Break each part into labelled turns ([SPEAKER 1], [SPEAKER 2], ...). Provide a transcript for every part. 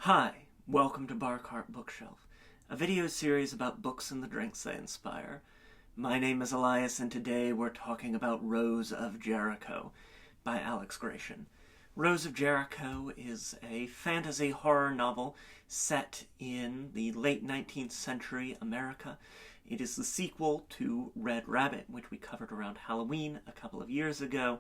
[SPEAKER 1] Hi, welcome to Bar Cart Bookshelf, a video series about books and the drinks they inspire. My name is Elias, and today we're talking about Rose of Jericho by Alex Grecian. Rose of Jericho is a fantasy horror novel set in the late 19th century America. It is the sequel to Red Rabbit, which we covered around Halloween a couple of years ago,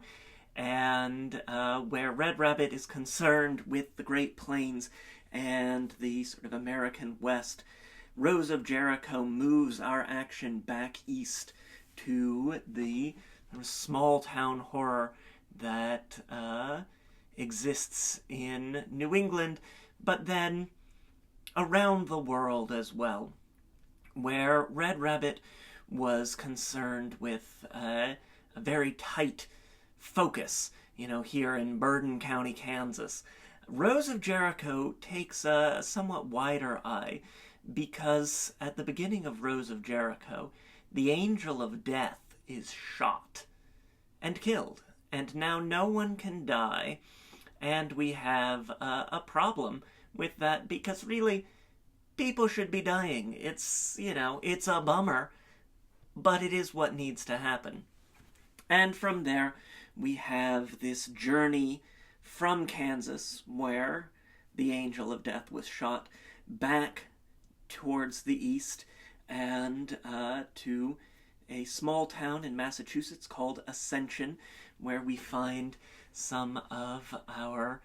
[SPEAKER 1] and where Red Rabbit is concerned with the Great Plains and the sort of American West, Rose of Jericho moves our action back east to the small town horror that exists in New England, but then around the world as well, where Red Rabbit was concerned with a very tight focus, here in Bergen County, Kansas. Rose of Jericho takes a somewhat wider eye because at the beginning of Rose of Jericho, the Angel of Death is shot and killed, and now no one can die, and we have a problem with that because really, people should be dying. It's a bummer, but it is what needs to happen. And from there, we have this journey from Kansas, where the Angel of Death was shot, back towards the east and to a small town in Massachusetts called Ascension, where we find some of our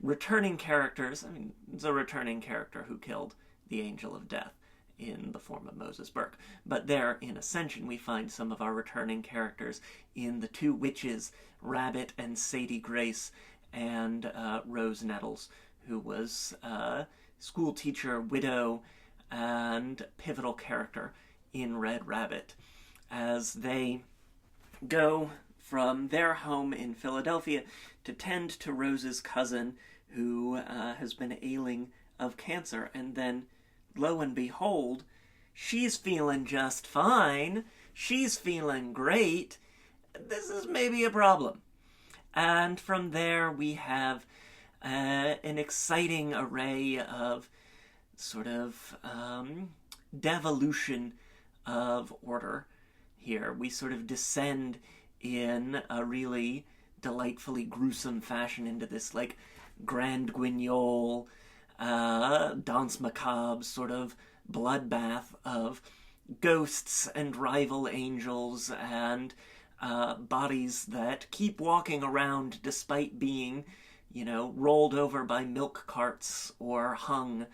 [SPEAKER 1] returning characters. It's a returning character who killed the Angel of Death in the form of Moses Burke. But there in Ascension, we find some of our returning characters in the two witches, Rabbit and Sadie Grace, and Rose Nettles, who was a school teacher, widow, and pivotal character in Red Rabbit, as they go from their home in Philadelphia to tend to Rose's cousin, who has been ailing of cancer, and then, lo and behold, she's feeling just fine. She's feeling great. This is maybe a problem. And from there, we have an exciting array of sort of devolution of order here. We sort of descend in a really delightfully gruesome fashion into this, Grand Guignol, Danse Macabre sort of bloodbath of ghosts and rival angels and bodies that keep walking around despite being, rolled over by milk carts or hung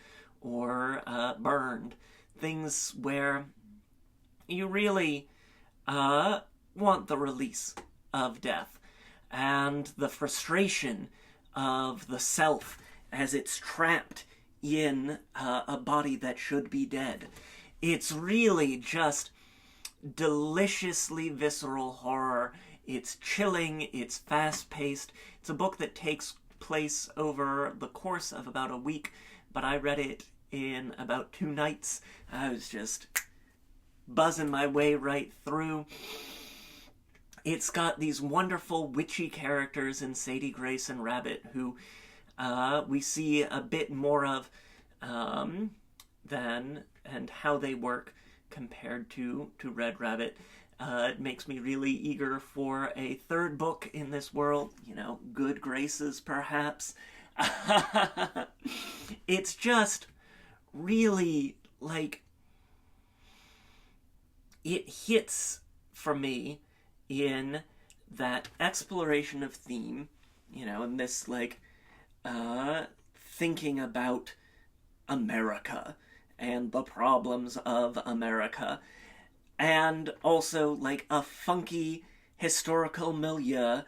[SPEAKER 1] or burned. Things where you really want the release of death and the frustration of the self as it's trapped in a body that should be dead. It's really just deliciously visceral horror. It's chilling, it's fast-paced. It's a book that takes place over the course of about a week, but I read it in about 2 nights. I was just buzzing my way right through. It's got these wonderful witchy characters in Sadie Grace and Rabbit, who we see a bit more of than, and how they work compared to Red Rabbit. It makes me really eager for a third book in this world, Good Graces, perhaps. It's just really, it hits for me in that exploration of theme, in this, thinking about America and the problems of America, and also a funky historical milieu,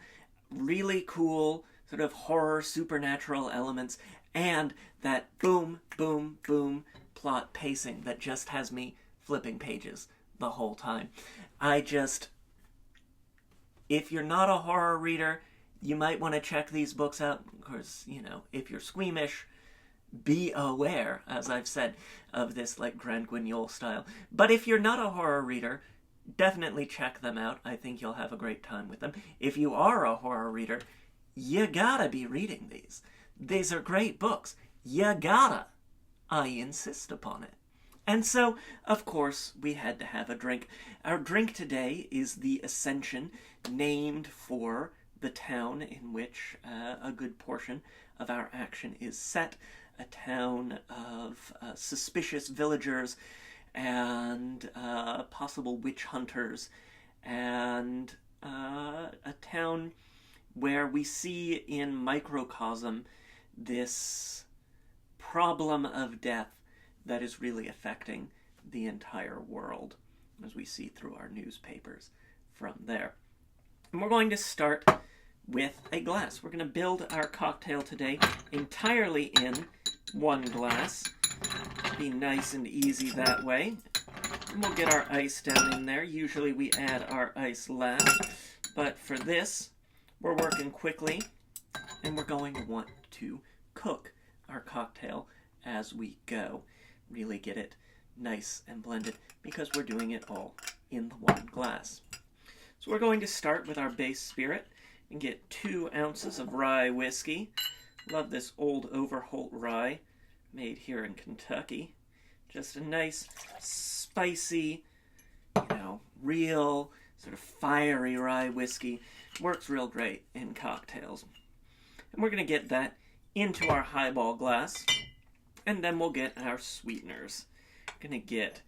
[SPEAKER 1] really cool sort of horror supernatural elements, and that boom, boom, boom plot pacing that just has me flipping pages the whole time. If you're not a horror reader, you might want to check these books out. Of course, if you're squeamish, be aware, as I've said, of this Grand Guignol style. But if you're not a horror reader, definitely check them out. I think you'll have a great time with them. If you are a horror reader, you gotta be reading these. These are great books. You gotta. I insist upon it. And so, of course, we had to have a drink. Our drink today is the Ascension, named for the town in which a good portion of our action is set. A town of suspicious villagers and possible witch hunters, and a town where we see in microcosm this problem of death that is really affecting the entire world, as we see through our newspapers from there. And we're going to start with a glass. We're going to build our cocktail today entirely in one glass. Be nice and easy that way. And we'll get our ice down in there. Usually we add our ice last, but for this, we're working quickly, and we're going to want to cook our cocktail as we go. Really get it nice and blended, because we're doing it all in the one glass. So we're going to start with our base spirit and get 2 ounces of rye whiskey. Love this old Overholt rye made here in Kentucky. Just a nice, spicy, real sort of fiery rye whiskey. Works real great in cocktails. And we're going to get that into our highball glass. And then we'll get our sweeteners. Gonna get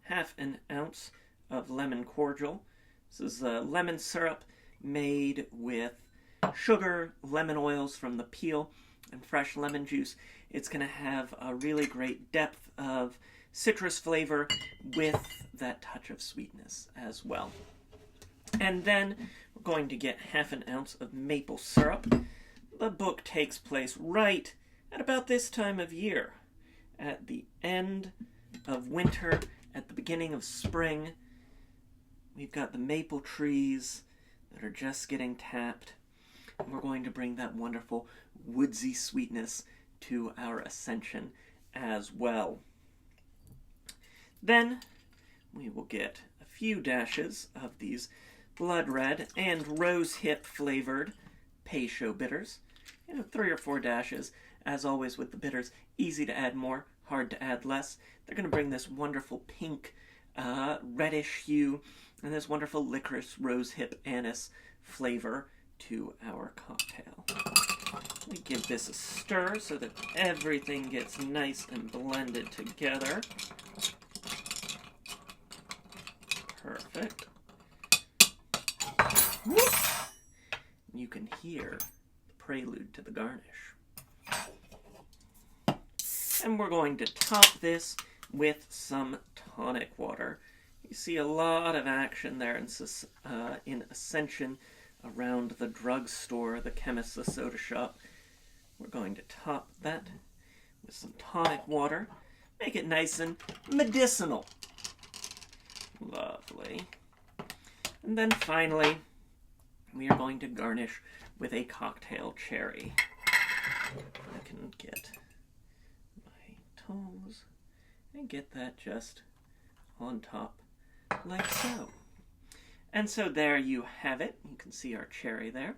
[SPEAKER 1] half an ounce of lemon cordial. This is lemon syrup made with sugar, lemon oils from the peel, and fresh lemon juice. It's gonna have a really great depth of citrus flavor with that touch of sweetness as well. And then we're going to get half an ounce of maple syrup. The book takes place right at about this time of year, at the end of winter, at the beginning of spring. We've got the maple trees that are just getting tapped, and we're going to bring that wonderful woodsy sweetness to our Ascension as well. Then we will get a few dashes of these blood red and rose hip flavored Peychaud bitters. 3 or 4 dashes. As always with the bitters, easy to add more, hard to add less. They're going to bring this wonderful pink, reddish hue and this wonderful licorice, rosehip, anise flavor to our cocktail. We give this a stir so that everything gets nice and blended together. Perfect. Whoop! You can hear the prelude to the garnish. And we're going to top this with some tonic water. You see a lot of action there in Ascension around the drugstore, the chemist, the soda shop. We're going to top that with some tonic water. Make it nice and medicinal. Lovely. And then finally, we are going to garnish with a cocktail cherry. I can get my tongs and get that just on top like so. And so there you have it. You can see our cherry there.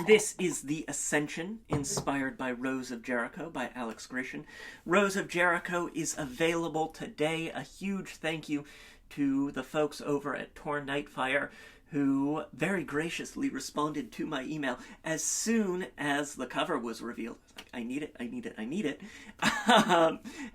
[SPEAKER 1] This is the Ascension, inspired by Rose of Jericho by Alex Grecian. Rose of Jericho is available today. A huge thank you to the folks over at Torn Nightfire who very graciously responded to my email as soon as the cover was revealed. I need it, I need it, I need it.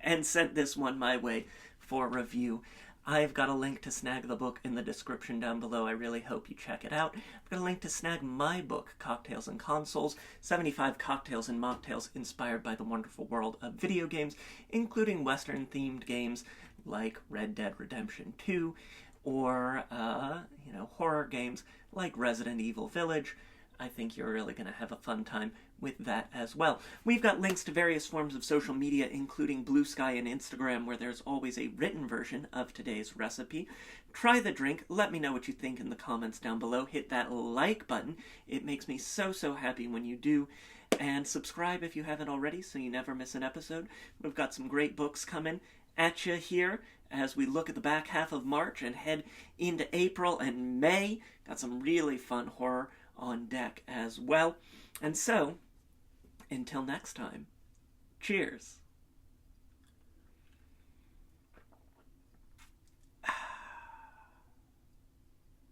[SPEAKER 1] And sent this one my way for review. I've got a link to snag the book in the description down below. I really hope you check it out. I've got a link to snag my book, Cocktails and Consoles, 75 cocktails and mocktails inspired by the wonderful world of video games, including Western-themed games like Red Dead Redemption 2, or, horror games like Resident Evil Village. I think you're really going to have a fun time with that as well. We've got links to various forms of social media, including Blue Sky and Instagram, where there's always a written version of today's recipe. Try the drink. Let me know what you think in the comments down below. Hit that like button. It makes me so happy when you do. And subscribe if you haven't already so you never miss an episode. We've got some great books coming at you here as we look at the back half of March and head into April and May. Got some really fun horror on deck as well. And so, Until next time, cheers!